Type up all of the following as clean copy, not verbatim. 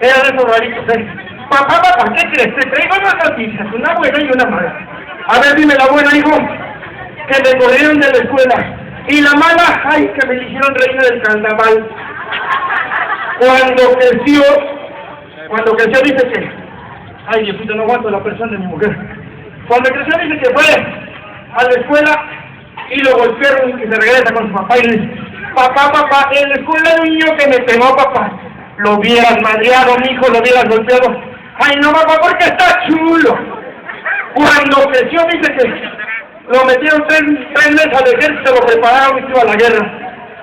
Era de esos raritos, Papá, ¿qué crees? Te traigo dos noticias, una buena y una mala. A ver, dime la buena, hijo. Que me corrieron de la escuela. Y la mala, ay, que me eligieron reina del carnaval. Cuando creció dice que, ay, Diosito, no aguanto la presión de mi mujer. Cuando creció dice que fue a la escuela y lo golpearon y que se regresa con su papá y le dice, papá, en la escuela hay un niño que me pegó, papá. Lo hubieras madreado, mijo, lo hubieras golpeado. Ay, no, papá, porque está chulo. Cuando creció dice que lo metieron tres meses al ejército, lo prepararon y se iba a la guerra.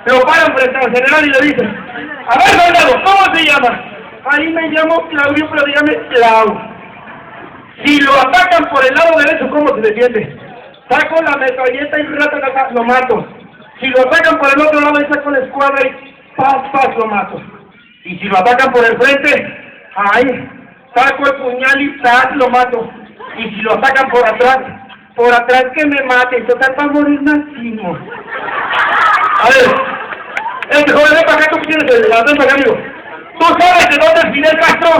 Lo paran frente al general y le dicen, a ver, soldado, ¿cómo se llama? Ahí me llamo Claudio, pero dígame Clau. Si lo atacan por el lado derecho, ¿cómo se defiende? Saco la metralleta y lo mato. Si lo atacan por el otro lado, y saco la escuadra y paz, lo mato. Y si lo atacan por el frente, ay, saco el puñal y lo mato. Y si lo atacan por atrás que me maten, total para morir máximo. A ver, joven, ven para acá, tú tienes la defensa, amigo. ¿Tú sabes de dónde es Fidel Castro?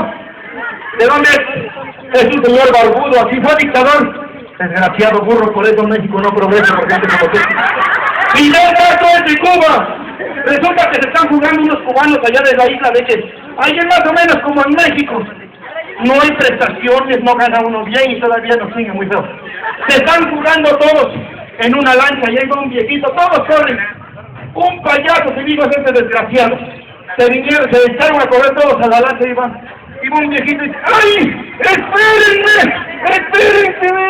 ¿De dónde es? Es un señor barbudo, así fue dictador. Desgraciado burro, por eso México no progresa por gente como tú. Fidel Castro es de Cuba. Resulta que se están jugando unos cubanos allá de la isla de que ahí es más o menos como en México. No hay prestaciones, no gana uno bien y todavía nos sigue muy feo. Se están jugando todos en una lancha y ahí va un viejito, todos corren. Un payaso se vino a hacerse desgraciado. Se echaron a correr todos a la lancha y va un viejito y dice, ¡ay! ¡Espérenme!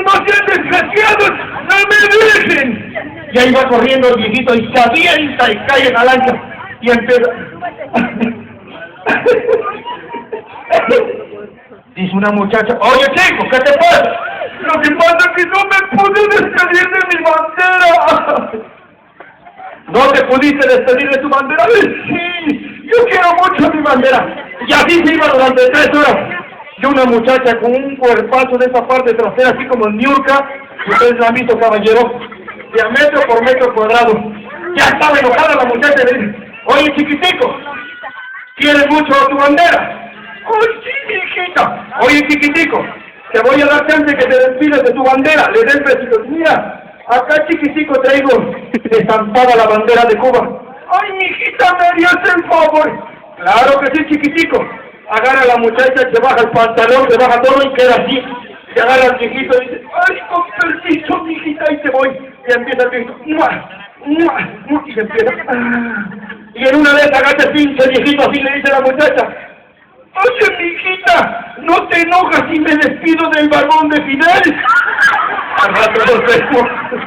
¡No sean desgraciados! ¡No me dejen! Y ahí va corriendo el viejito y se avienta y cae en la lancha y empieza. Dice una muchacha, oye chico, ¿qué te pasa? Lo que pasa es que no me pude despedir de mi bandera. ¿No te pudiste despedir de tu bandera? Sí, yo quiero mucho mi bandera. Y así se iba durante 3 horas. Y una muchacha con un cuerpazo de esa parte trasera, así como en Niurka, ustedes la han visto, caballero, de a metro por metro cuadrado. Ya estaba enojada la muchacha y le dice, oye chiquitico, ¿quieres mucho tu bandera? ¡Ay, sí, mi hijita! Oye, chiquitico, te voy a dar chance que te despides de tu bandera. Le den besitos. Mira, acá, chiquitico, traigo estampada la bandera de Cuba. ¡Ay, mi hijita, me dio el favor! Claro que sí, chiquitico. Agarra a la muchacha, se baja el pantalón, se baja todo y queda así. Se agarra al viejito y dice, ¡ay, con permiso, mi hijita, ahí te voy! Y empieza el viejito, ¡mua! Y se empieza, y en una vez agacha el pinche viejito, así le dice a la muchacha, oye, mi hijita, ¿no te enojas si me despido del barbón de Fidel? Al rato nos vemos.